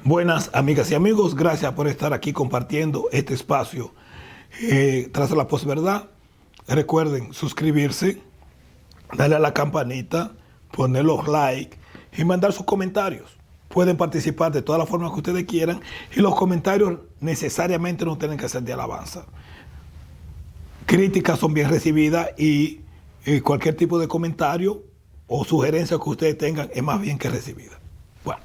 Buenas amigas y amigos, gracias por estar aquí compartiendo este espacio tras la posverdad. Recuerden suscribirse, darle a la campanita, poner los likes y mandar sus comentarios. Pueden participar de todas las formas que ustedes quieran y los comentarios necesariamente no tienen que ser de alabanza. Críticas son bien recibidas y cualquier tipo de comentario o sugerencia que ustedes tengan es más bien que recibida. Bueno.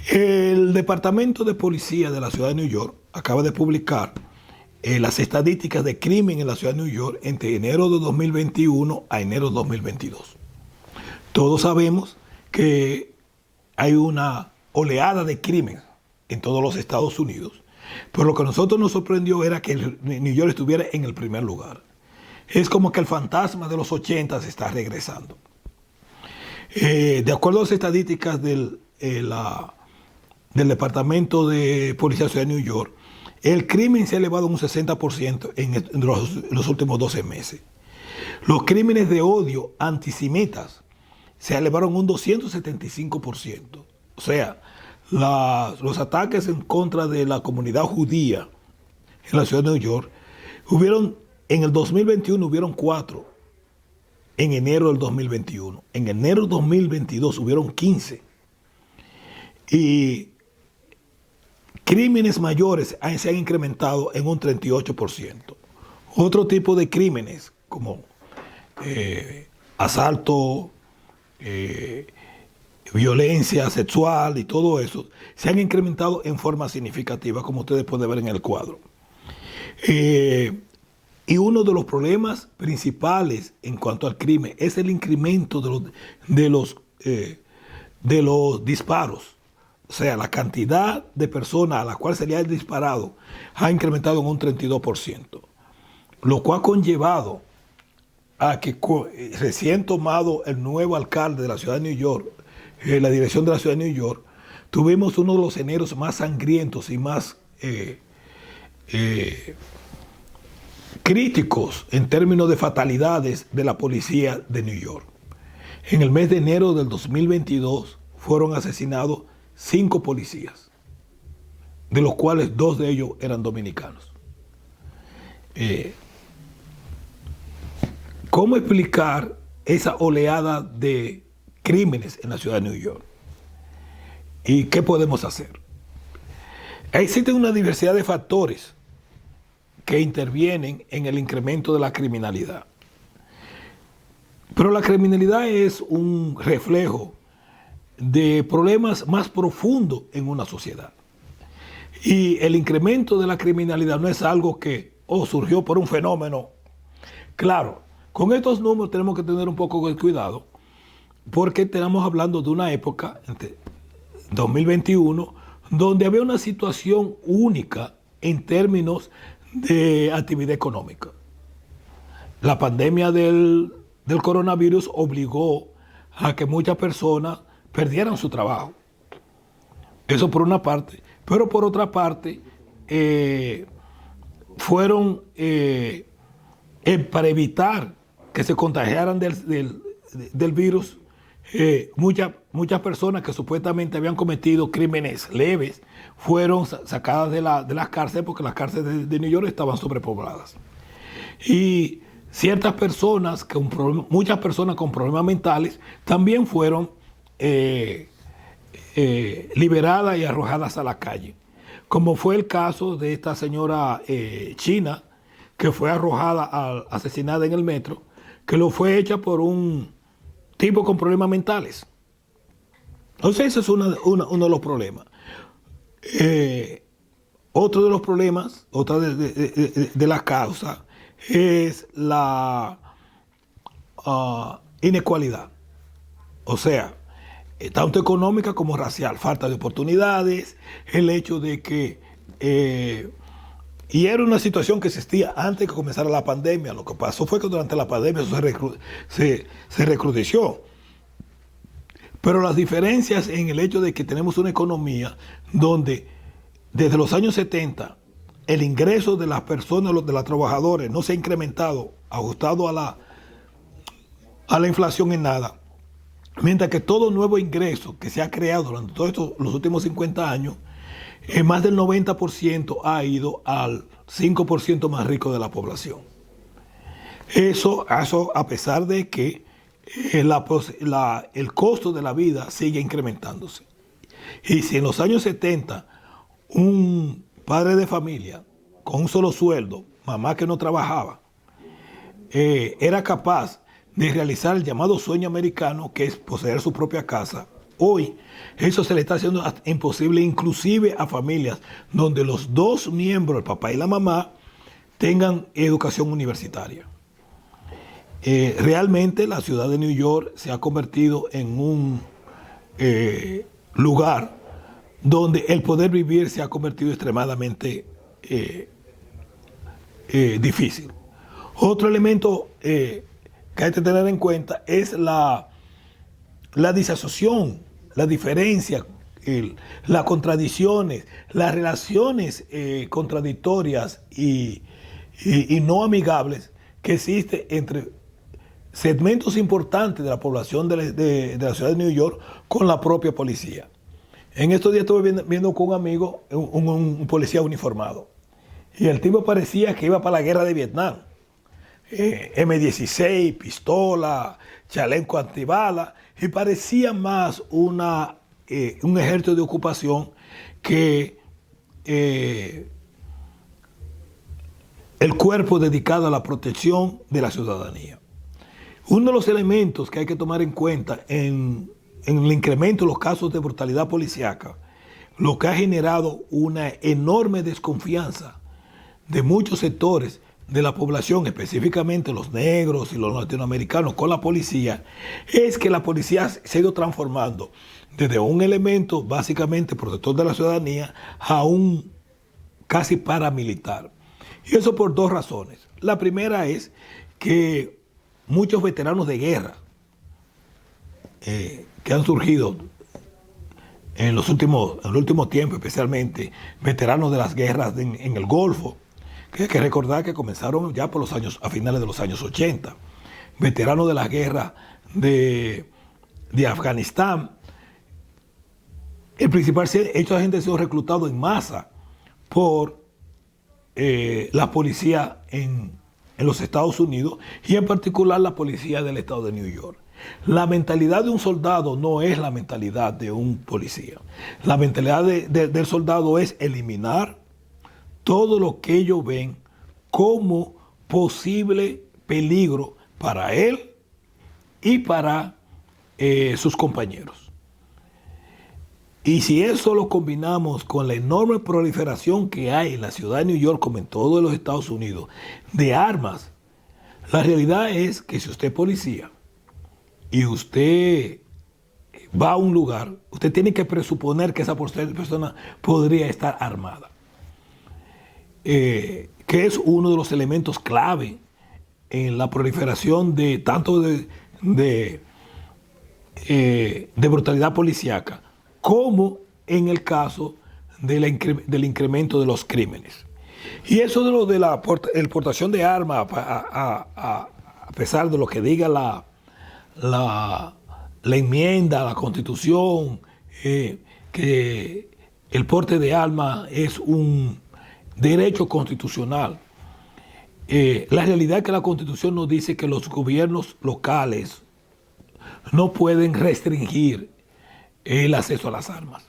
El Departamento de Policía de la Ciudad de New York acaba de publicar las estadísticas de crimen en la Ciudad de New York entre enero de 2021 a enero de 2022. Todos sabemos que hay una oleada de crimen en todos los Estados Unidos, pero lo que a nosotros nos sorprendió era que New York estuviera en el primer lugar. Es como que el fantasma de los 80 se está regresando. De acuerdo a las estadísticas del Departamento de Policía de la Ciudad de New York, el crimen se ha elevado un 60% en los últimos 12 meses. Los crímenes de odio antisemitas se elevaron un 275%. O sea, los ataques en contra de la comunidad judía en la Ciudad de New York, en el 2021 hubieron 4 en enero del 2021. En enero del 2022 hubieron 15. Y crímenes mayores se han incrementado en un 38%. Otro tipo de crímenes como asalto, violencia sexual y todo eso se han incrementado en forma significativa, como ustedes pueden ver en el cuadro. Y uno de los problemas principales en cuanto al crimen es el incremento de los disparos. O sea, la cantidad de personas a las cuales se le ha disparado ha incrementado en un 32%, lo cual ha conllevado a que recién tomado el nuevo alcalde de la ciudad de New York, la dirección de la ciudad de New York, tuvimos uno de los eneros más sangrientos y más críticos en términos de fatalidades de la policía de New York. En el mes de enero del 2022 fueron asesinados 5 policías, de los cuales 2 de ellos eran dominicanos. ¿Cómo explicar esa oleada de crímenes en la ciudad de New York? ¿Y qué podemos hacer? Existe una diversidad de factores que intervienen en el incremento de la criminalidad. Pero la criminalidad es un reflejo de problemas más profundos en una sociedad. Y el incremento de la criminalidad no es algo que surgió por un fenómeno. Claro, con estos números tenemos que tener un poco de cuidado, porque estamos hablando de una época, entre 2021, donde había una situación única en términos de actividad económica. La pandemia del coronavirus obligó a que muchas personas perdieran su trabajo. Eso por una parte. Pero por otra parte, fueron para evitar que se contagiaran del virus, muchas personas que supuestamente habían cometido crímenes leves fueron sacadas de las cárceles, porque las cárceles de New York estaban sobrepobladas. Y ciertas personas, muchas personas con problemas mentales, también fueron liberadas y arrojadas a la calle, como fue el caso de esta señora china que fue arrojada, asesinada en el metro, que lo fue hecha por un tipo con problemas mentales. Entonces ese es uno de los problemas. Otro de los problemas, otra de las causas, es la inequalidad. O sea, tanto económica como racial, falta de oportunidades, el hecho de que, y era una situación que existía antes de que comenzara la pandemia. Lo que pasó fue que durante la pandemia eso se recrudeció. Pero las diferencias en el hecho de que tenemos una economía donde desde los años 70 el ingreso de las personas, de los trabajadores, no se ha incrementado, ajustado a la inflación en nada. Mientras que todo nuevo ingreso que se ha creado durante todos los últimos 50 años, más del 90% ha ido al 5% más rico de la población. Eso a pesar de que el costo de la vida sigue incrementándose. Y si en los años 70 un padre de familia con un solo sueldo, mamá que no trabajaba, era capaz de realizar el llamado sueño americano, que es poseer su propia casa, hoy eso se le está haciendo imposible, inclusive a familias donde los dos miembros, el papá y la mamá, tengan educación universitaria. Realmente la ciudad de New York se ha convertido en un lugar donde el poder vivir se ha convertido extremadamente difícil. Otro elemento que hay que tener en cuenta es la disasociación, la diferencia, las contradicciones, las relaciones contradictorias y no amigables que existen entre segmentos importantes de la población de la ciudad de New York con la propia policía. En estos días estuve viendo con un amigo, un policía uniformado, y el tipo parecía que iba para la guerra de Vietnam. M16, pistola, chaleco antibala, y parecía más un ejército de ocupación que el cuerpo dedicado a la protección de la ciudadanía. Uno de los elementos que hay que tomar en cuenta en el incremento de los casos de brutalidad policíaca, lo que ha generado una enorme desconfianza de muchos sectores de la población, específicamente los negros y los latinoamericanos, con la policía, es que la policía se ha ido transformando desde un elemento básicamente protector de la ciudadanía a un casi paramilitar. Y eso por dos razones. La primera es que muchos veteranos de guerra que han surgido en los últimos tiempos, especialmente veteranos de las guerras en el Golfo, que hay que recordar que comenzaron ya a finales de los años 80, veteranos de la guerra de Afganistán. El principal hecho de gente ha sido reclutado en masa por la policía en los Estados Unidos y en particular la policía del estado de New York. La mentalidad de un soldado no es la mentalidad de un policía. La mentalidad del soldado es eliminar todo lo que ellos ven como posible peligro para él y para sus compañeros. Y si eso lo combinamos con la enorme proliferación que hay en la ciudad de New York, como en todos los Estados Unidos, de armas, la realidad es que si usted es policía y usted va a un lugar, usted tiene que presuponer que esa persona podría estar armada. Que es uno de los elementos clave en la proliferación de tanto de brutalidad policíaca como en el caso del incremento de los crímenes. Y eso de la portación de armas, a pesar de lo que diga la enmienda, la Constitución, que el porte de armas es un derecho constitucional. La realidad es que la Constitución nos dice que los gobiernos locales no pueden restringir el acceso a las armas.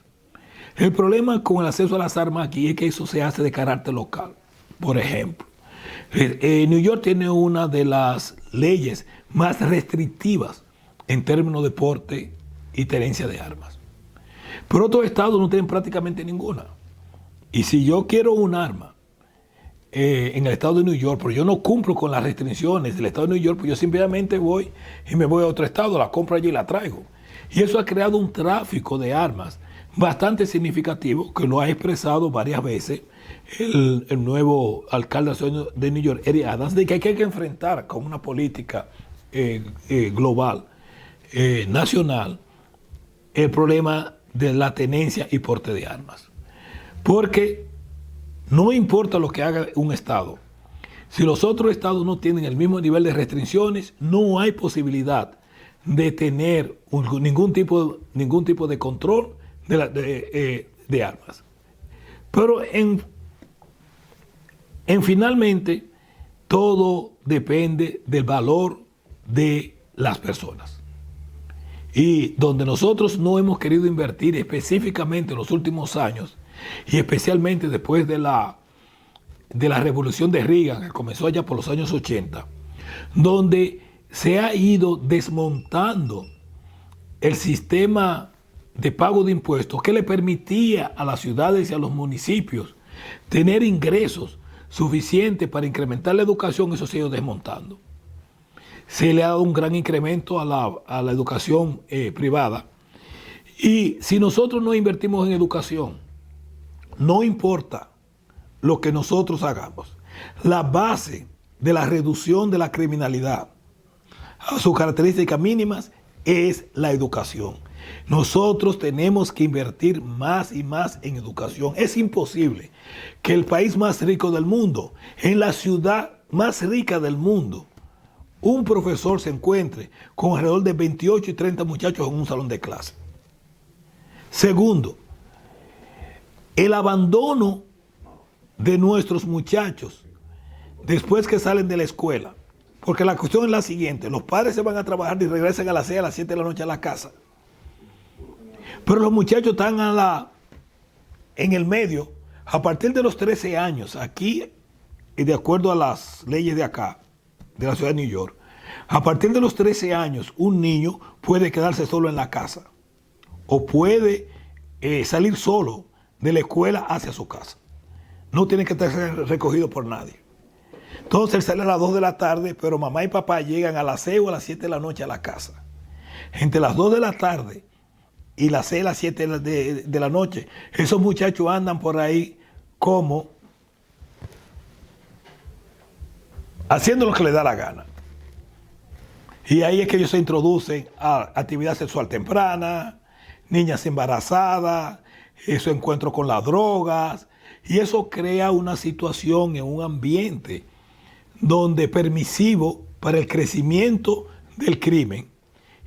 El problema con el acceso a las armas aquí es que eso se hace de carácter local. Por ejemplo, New York tiene una de las leyes más restrictivas en términos de porte y tenencia de armas. Pero otros estados no tienen prácticamente ninguna. Y si yo quiero un arma en el estado de New York, pero yo no cumplo con las restricciones del estado de New York, pues yo simplemente voy y me voy a otro estado, la compro allí y la traigo. Y eso ha creado un tráfico de armas bastante significativo, que lo ha expresado varias veces el nuevo alcalde de New York, Eric Adams, de que hay que enfrentar con una política global, nacional, el problema de la tenencia y porte de armas. Porque No importa lo que haga un Estado. Si los otros estados no tienen el mismo nivel de restricciones, no hay posibilidad de tener ningún tipo de control de armas. Pero finalmente, todo depende del valor de las personas. Y donde nosotros no hemos querido invertir específicamente en los últimos años, y especialmente después de la revolución de Reagan, que comenzó allá por los años 80, donde se ha ido desmontando el sistema de pago de impuestos que le permitía a las ciudades y a los municipios tener ingresos suficientes para incrementar la educación. Eso se ha ido desmontando. Se le ha dado un gran incremento a la educación privada. Y si nosotros no invertimos en educación, no importa lo que nosotros hagamos, la base de la reducción de la criminalidad a sus características mínimas es la educación. Nosotros tenemos que invertir más y más en educación. Es imposible que el país más rico del mundo, en la ciudad más rica del mundo, un profesor se encuentre con alrededor de 28 y 30 muchachos en un salón de clase. Segundo, el abandono de nuestros muchachos después que salen de la escuela. Porque la cuestión es la siguiente: los padres se van a trabajar y regresan a las 6, a las 7 de la noche a la casa. Pero los muchachos están en el medio a partir de los 13 años. Aquí, y de acuerdo a las leyes de acá, de la ciudad de New York, a partir de los 13 años un niño puede quedarse solo en la casa o puede salir solo de la escuela hacia su casa. No tiene que estar recogido por nadie. Entonces él sale a las 2 de la tarde, pero mamá y papá llegan a las 6 o a las 7 de la noche a la casa. Entre las 2 de la tarde y las 6 a las 7 de la noche, esos muchachos andan por ahí como haciendo lo que les da la gana. Y ahí es que ellos se introducen a actividad sexual temprana, niñas embarazadas, su encuentro con las drogas, y eso crea una situación en un ambiente donde permisivo para el crecimiento del crimen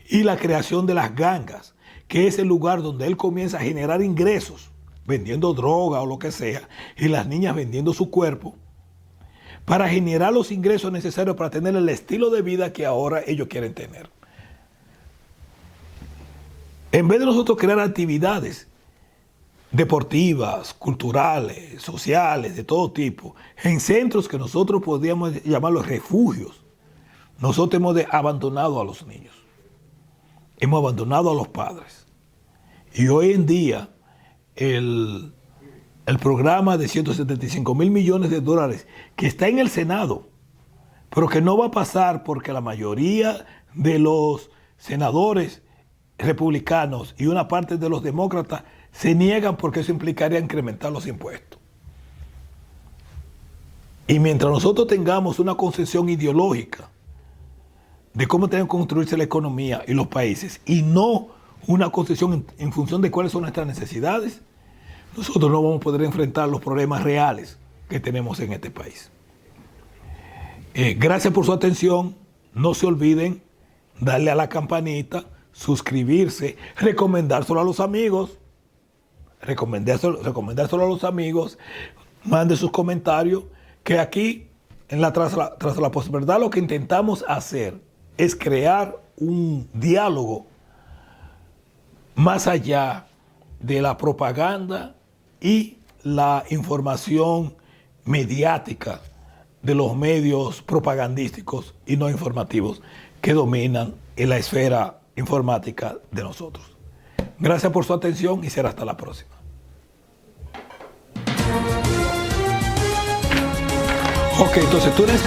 y la creación de las gangas, que es el lugar donde él comienza a generar ingresos, vendiendo droga o lo que sea, y las niñas vendiendo su cuerpo, para generar los ingresos necesarios para tener el estilo de vida que ahora ellos quieren tener. En vez de nosotros crear actividades deportivas, culturales, sociales, de todo tipo, en centros que nosotros podríamos llamarlos refugios, nosotros hemos abandonado a los niños, hemos abandonado a los padres. Y hoy en día el programa de 175 millones de dólares que está en el Senado, pero que no va a pasar porque la mayoría de los senadores republicanos y una parte de los demócratas se niegan porque eso implicaría incrementar los impuestos. Y mientras nosotros tengamos una concepción ideológica de cómo tiene que construirse la economía y los países, y no una concepción en función de cuáles son nuestras necesidades, nosotros no vamos a poder enfrentar los problemas reales que tenemos en este país. Gracias por su atención. No se olviden darle a la campanita, suscribirse, recomendárselo a los amigos, recomendárselo a los amigos, mande sus comentarios, que aquí, tras la posverdad, lo que intentamos hacer es crear un diálogo más allá de la propaganda y la información mediática de los medios propagandísticos y no informativos que dominan en la esfera informática de nosotros. Gracias por su atención y será hasta la próxima. Ok, entonces tú eres...